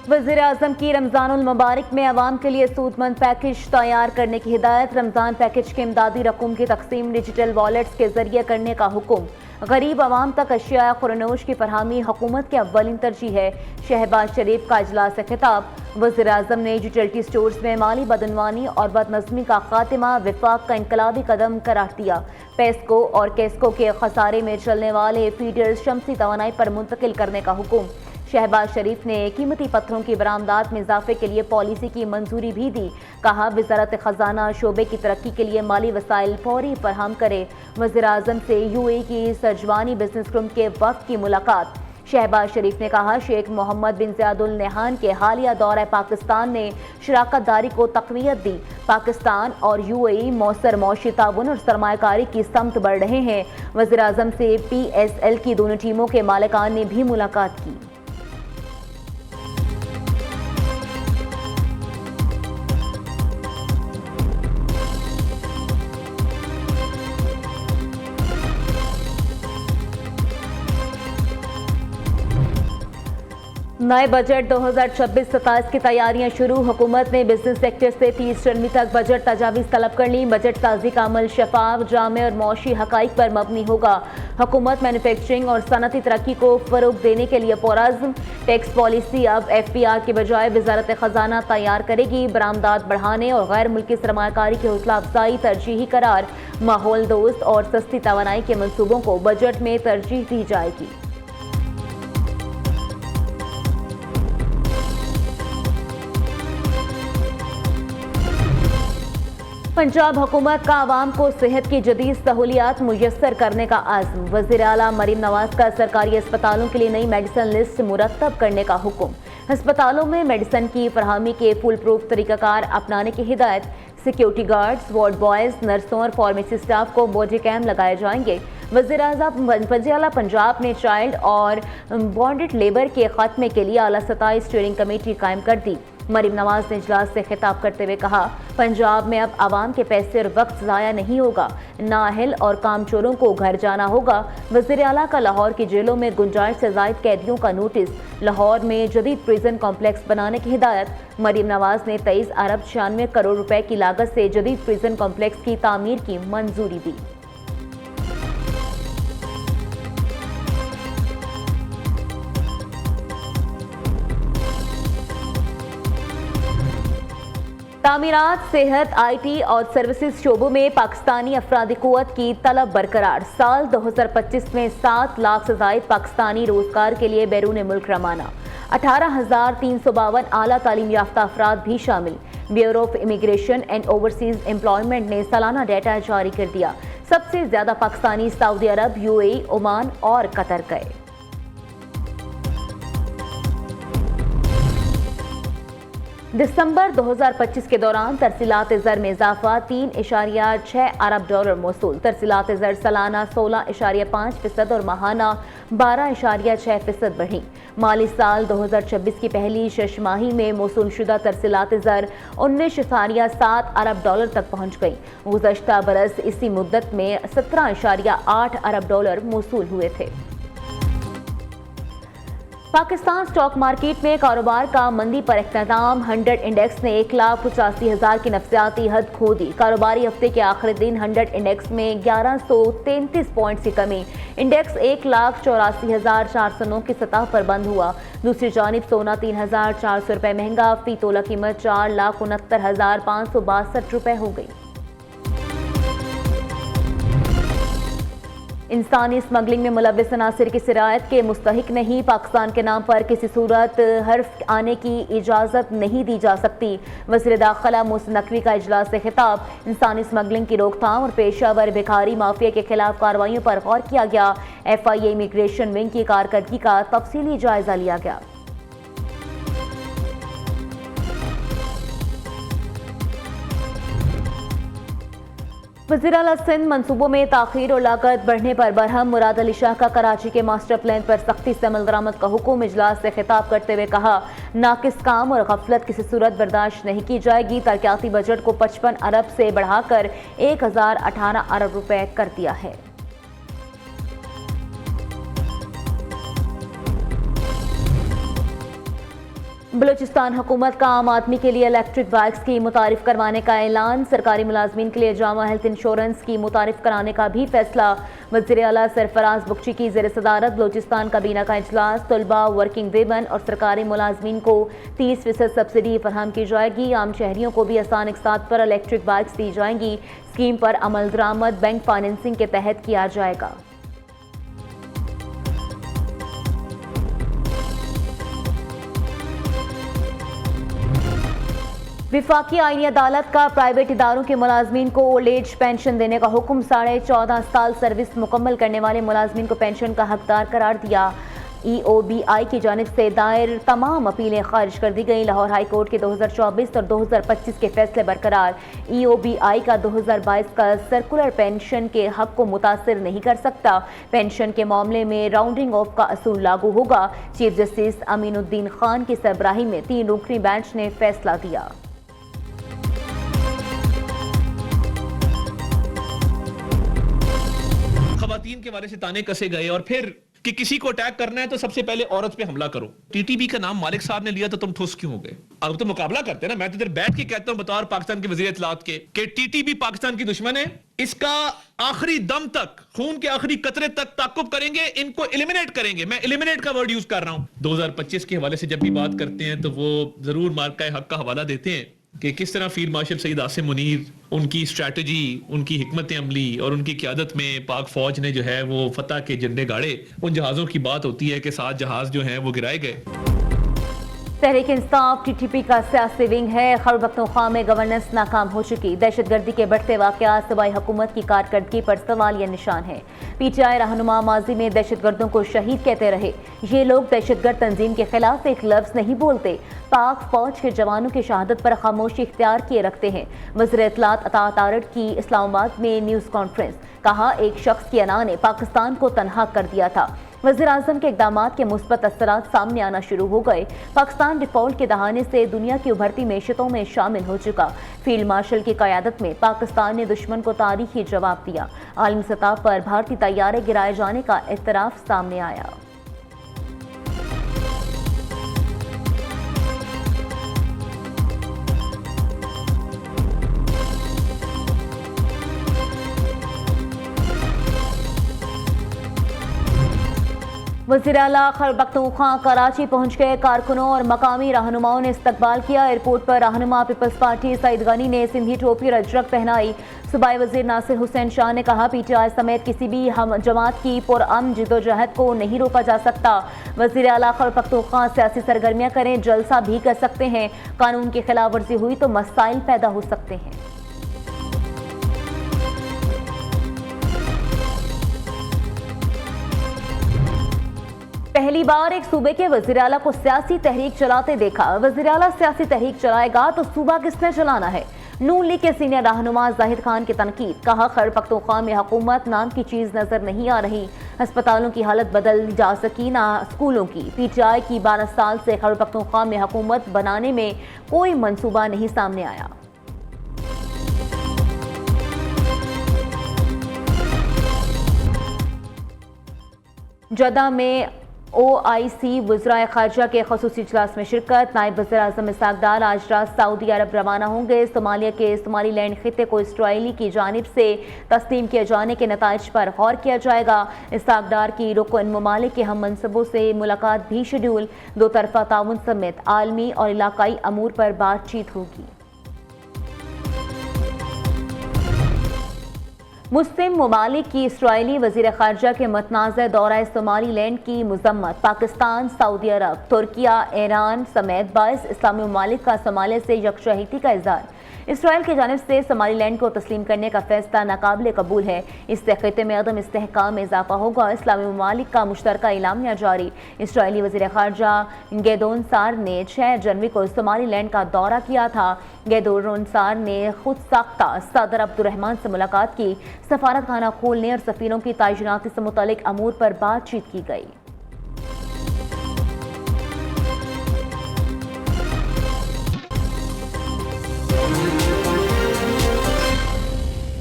वज़ीर-ए-आज़म की रमज़ानुल मुबारक में अवाम के लिए सूदमंद पैकेज तैयार करने की हिदायत। रमज़ान पैकेज के इमदादी रकूम की तकसीम डिजिटल वॉलेट्स के जरिए करने का हुक्म। गरीब आवाम तक अशिया खुरनोश की फरहमी हुकूमत की अव्वलिन तरजीह है। शहबाज शरीफ का इजलास से खिताब। वज़ीर-ए-आज़म ने यूटिलिटी स्टोर्स में माली बदनवानी और बदनज़मी का खात्मा विफाक का इनकलाबी कदम करार दिया। पेस्को और केस्को के खसारे में चलने वाले फीडर्स शमसी तवानाई पर मुंतकिल करने का हुक्म। शहबाज शरीफ ने कीमती पत्थरों की बरामदात में इजाफे के लिए पॉलिसी की मंजूरी भी दी। कहा, वज़ारत खजाना शोबे की तरक्की के लिए माली वसाइल फौरी फराहम करे। वज़ीर-ए-आज़म से UAE की सरजवानी बिजनेस ग्रुप के वफ़द की मुलाकात। शहबाज शरीफ ने कहा, शेख मोहम्मद बिन ज़ायद अल नहयान के हालिया दौरा पाकिस्तान ने शराकत दारी को तक़वियत दी। पाकिस्तान और UAE मौसर मौशी ताउन और सरमायाकारी की समत बढ़ रहे हैं। वज़ीर-ए-आज़म से PSL की दोनों टीमों के मालिकान ने भी मुलाकात की। नए बजट 2026-27 की तैयारियां शुरू। हुकूमत ने बिजनेस सेक्टर से 30 जनवरी तक बजट तजावीज़ तलब कर ली। बजट साजी का अमल शफाफ, जामे और मौशी हकाइक पर मबनी होगा। हुकूमत मैन्युफैक्चरिंग और सनती तरक्की को फ़रोग देने के लिए पुरअज़्म। टैक्स पॉलिसी अब FPR के बजाय वज़ारत खजाना तैयार करेगी। बरामदात बढ़ाने और गैर मुल्की सरमायाकारी की हौसला अफजाई तरजीही करार। माहौल दोस्त और सस्ती तवानाई के मनसूबों को बजट में तरजीह दी जाएगी। पंजाब हुकूमत का आवाम को सेहत की जदीद सहूलियात मुयस्सर करने का आज़म। वज़ीर आला मरीम नवाज का सरकारी अस्पतालों के लिए नई मेडिसिन लिस्ट मुरतब करने का हुक्म। अस्पतालों में मेडिसिन की फरहमी के फुल प्रूफ तरीक़ाकार अपनाने की हिदायत। सिक्योरिटी गार्ड्स, वार्ड बॉयज़, नर्सों और फार्मेसी स्टाफ को बॉडी कैम लगाए जाएंगे। वज़ीर आला पंजाब ने चाइल्ड और बॉन्डेड लेबर के खात्मे के लिए आला सतही स्टीयरिंग कमेटी कायम कर दी। मरीम नवाज ने इजलास से खिताब करते हुए कहा, पंजाब में अब आवाम के पैसे और वक्त ज़ाया नहीं होगा। नाअहल और कामचोरों को घर जाना होगा। वज़ीर आला का लाहौर की जेलों में गुंजाइश से ज़ायद कैदियों का नोटिस। लाहौर में जदीद प्रिजन कॉम्प्लेक्स बनाने की हिदायत। मरीम नवाज ने 23 अरब 96 करोड़ रुपए की लागत से जदीद प्रिजन कॉम्प्लेक्स की तामीर की मंजूरी दी। तामीरात, सेहत, IT और सर्विसेज शोबों में पाकिस्तानी अफरादी क़ुव्वत की तलब बरकरार। साल 2025 में 7 लाख से ज़ायद पाकिस्तानी रोजगार के लिए बैरून मुल्क रवाना। 18,352 आला तालीम याफ्ता अफराद भी शामिल। Bureau of immigration and overseas employment ने सालाना डाटा जारी कर दिया। सबसे ज्यादा पाकिस्तानी सऊदी अरब, UAE, ओमान और कतर गए। दिसंबर 2025 के दौरान तरसीलात ज़र में इजाफा 3.6 अरब डॉलर मौसूल। तरसीलात ज़र सालाना 16.5% और माहाना 12.6% बढ़ी। माली साल 2026 की पहली शशमाही में मौसूल शुदा तरसीलात ज़र 19.7 अरब डॉलर तक पहुँच गई। गुज़श्ता बरस इसी मुद्दत में 17.8 अरब डॉलर मौसूल हुए थे। पाकिस्तान स्टॉक मार्केट में कारोबार का मंदी पर इख्तिताम। 100 इंडेक्स ने 1,85,000 की नफसियाती हद खो दी। कारोबारी हफ्ते के आखिरी दिन 100 इंडेक्स में 1133 पॉइंट्स की कमी। इंडेक्स 1,84,409 की सतह पर बंद हुआ। दूसरी जानिब सोना 3,400 रुपये महंगा। फी तोला कीमत 4,69,562 रुपये हो गई। इंसानी स्मगलिंग में मुलव्विस अनासिर की सिरायत के मुस्तहिक नहीं। पाकिस्तान के नाम पर किसी सूरत हर्फ आने की इजाज़त नहीं दी जा सकती। वज़ीर दाखिला मोहसिन नकवी का इजलास से खिताब। इंसानी स्मगलिंग की रोकथाम और पेशावर भिखारी माफिया के खिलाफ कार्रवाइयों पर गौर किया गया। FIA इमिग्रेशन विंग की कारकर्दगी का तफसीली जायजा लिया गया। वज़ीर आला सिंध मंसूबों में ताख़ीर और लागत बढ़ने पर बरहम। मुराद अली शाह का कराची के मास्टर प्लान पर सख्ती से अमल दरामद का हुक्म। इजलास से खिताब करते हुए कहा, नाकिस काम और गफलत किसी सूरत बर्दाश्त नहीं की जाएगी। तरक्याती बजट को 55 अरब से बढ़ाकर 1018 अरब रुपए कर दिया है। बलूचिस्तान हुकूमत का आम आदमी के लिए इलेक्ट्रिक बाइक्स की मुतारिफ करवाने का ऐलान। सरकारी मुलाजमीन के लिए जामा हेल्थ इंश्योरेंस की मुतारिफ कराने का भी फैसला। वज़ीर आला सरफराज बुख्ची की ज़ेर सदारत बलूचिस्तान काबीना का इजलास। तलबा, वर्किंग वेमन और सरकारी मुलाजमीन को 30% सब्सिडी फराहम की जाएगी। आम शहरियों को भी आसान इकसात पर इलेक्ट्रिक बाइक्स दी जाएंगी। स्कीम पर अमल दरामद बैंक फाइनेंसिंग के तहत किया जाएगा। विफाकी आईनी अदालत का प्राइवेट इदारों के मुलाजमीन को ओल्ड एज पेंशन देने का हुक्म। 14.5 साल सर्विस मुकम्मल करने वाले मुलाजमीन को पेंशन का हकदार करार दिया। EOBI की जानिब से दायर तमाम अपीलें खारिज कर दी गई। लाहौर हाई कोर्ट के 2024 और 2025 के फैसले बरकरार। EOBI का 2022 का सर्कुलर पेंशन के हक को मुतासर नहीं कर सकता। पेंशन के मामले में राउंडिंग ऑफ का असूल लागू होगा। चीफ जस्टिस अमीनुद्दीन खान की सरबराही में 3 रुकनी बेंच ने फैसला दिया। खवातीन के बारे से ताने कसे गए और फिर कि किसी को अटैक करना है तो सबसे पहले औरत पे हमला करो। टीटीबी का नाम मालिक साहब ने लिया तो तुम ठुस क्यों हो गए? अब तो मुकाबला करते हैं ना। मैं तो इधर बैठ के कहता हूं बतौर पाकिस्तान के वजीर इत्तलात के कि टीटीबी पाकिस्तान की दुश्मन है। इसका आखिरी दम तक, खून के आखिरी कतरे तक ताकुब करेंगे, इनको एलिमिनेट करेंगे। मैं एलिमिनेट का वर्ड यूज कर रहा हूं। 2025 के हवाले से जब भी बात करते हैं तो वो जरूर मार्का हक का हवाला देते हैं कि किस तरह फील्ड मार्शल सईद आसिम मुनीर, उनकी स्ट्रैटेजी, उनकी हिकमत अमली और उनकी क़यादत में पाक फौज ने जो है वो फतह के झंडे गाड़े। उन जहाज़ों की बात होती है कि 7 जहाज़ जो हैं वो गिराए गए। तहरीक इंसाफ TTP का सियासी विंग है। खैबर पख्तूनख्वा में गवर्नेंस नाकाम हो चुकी। दहशतगर्दी के बढ़ते वाक़यात सूबाई हुकूमत की कारकर्दगी पर सवालिया निशान है। PTI रहनुमा माजी में दहशतगर्दों को शहीद कहते रहे। ये लोग दहशतगर्द तंजीम के खिलाफ एक लफ्ज़ नहीं बोलते। पाक फौज के जवानों की शहादत पर खामोशी इख्तियार किए रखते हैं। वज़ीर इत्तलात अता तारड़ की इस्लामाबाद में न्यूज़ कॉन्फ्रेंस। कहा, एक शख्स की अना ने पाकिस्तान को तनहा कर दिया था। वज़ीर आज़म के इक़दामात के मुस्बत असरात सामने आना शुरू हो गए। पाकिस्तान डिफ़ॉल्ट के दहाने से दुनिया की उभरती मैशतों में शामिल हो चुका। फील्ड मार्शल की क़यादत में पाकिस्तान ने दुश्मन को तारीखी जवाब दिया। आलमी सतह पर भारतीय तैयारे गिराए जाने का एतराफ़ सामने आया। वज़ीर आला खैबर पख्तूनख्वा कराची पहुंच गए। कारकुनों और मकामी रहनुमाओं ने इस्तकबाल किया। एयरपोर्ट पर रहनुमा पीपल्स पार्टी सईद गनी ने सिंधी टोपी और अजरक पहनाई। सूबाई वज़ीर नासिर हुसैन शाह ने कहा, PTI समेत किसी भी हम जमात की पुरअमन जिदोजहद को नहीं रोका जा सकता। वज़ीर आला खैबर पख्तूनख्वा सियासी सरगर्मियाँ करें, जलसा भी कर सकते हैं। कानून की खिलाफ वर्जी हुई तो मसाइल पैदा हो सकते हैं। पहली बार एक सूबे के वज़ीर आला को सियासी तहरीक चलाते देखा। वज़ीर आला सियासी तहरीक चलाएगा तो सूबा किसने चलाना है? नून लीग के सीनियर रहनुमा जाहिद खान की तनकीद। कहा, खैबर पख्तूनख्वा में हुकूमत नाम की चीज़ नजर नहीं आ रही। अस्पतालों की हालत बदल जा सकी ना स्कूलों की। PTI की 12 साल से खैबर पख्तूनख्वा में हुकूमत बनाने में कोई मंसूबा नहीं सामने आया। जद्दा में OIC वज़राए ख़ारजा के ख़ुसूसी इजलास में शिरकत। नायब वज़ीर आज़म इसहाक डार आज रात सऊदी अरब रवाना होंगे। सोमालिया के सोमालीलैंड खित्ते को इसराइली की जानिब से तस्लीम किए जाने के नताइज पर गौर किया जाएगा। इसहाक डार की रुकन ममालिक के हम मनसबों से मुलाकात भी शेड्यूल। 2 तरफ़ा ताउन समेत आलमी और इलाकाई अमूर पर बातचीत होगी। मुस्लिम ममालिक की इसराइली वज़ीर ख़ारजा के मतनाज़ दौरा सोमालीलैंड की मज़म्मत। पाकिस्तान, सऊदी अरब, तुर्किया, ईरान समेत 22 इस्लामी ममालिक का सोमालिया से यकजहती का इज़हार। इसराइल की जानिब से सोमालीलैंड को तस्लीम करने का फैसला नाकाबिल कबूल है। इससे खित्ते में अदम इस्तेहकाम में इजाफा होगा। इस्लामी ममालिक का मुश्तरका इलामिया जारी। इसराइली वज़ीर ख़ारजा गेदोन सार ने 6 जनवरी को सोमालीलैंड का दौरा किया था। गेदोन सार ने खुद साख्ता सदर अब्दुर्रहमान से मुलाकात की। सफारत खाना खोलने और सफ़ीरों की तैनाती से मुतल्लिक अमूर पर बातचीत की गई।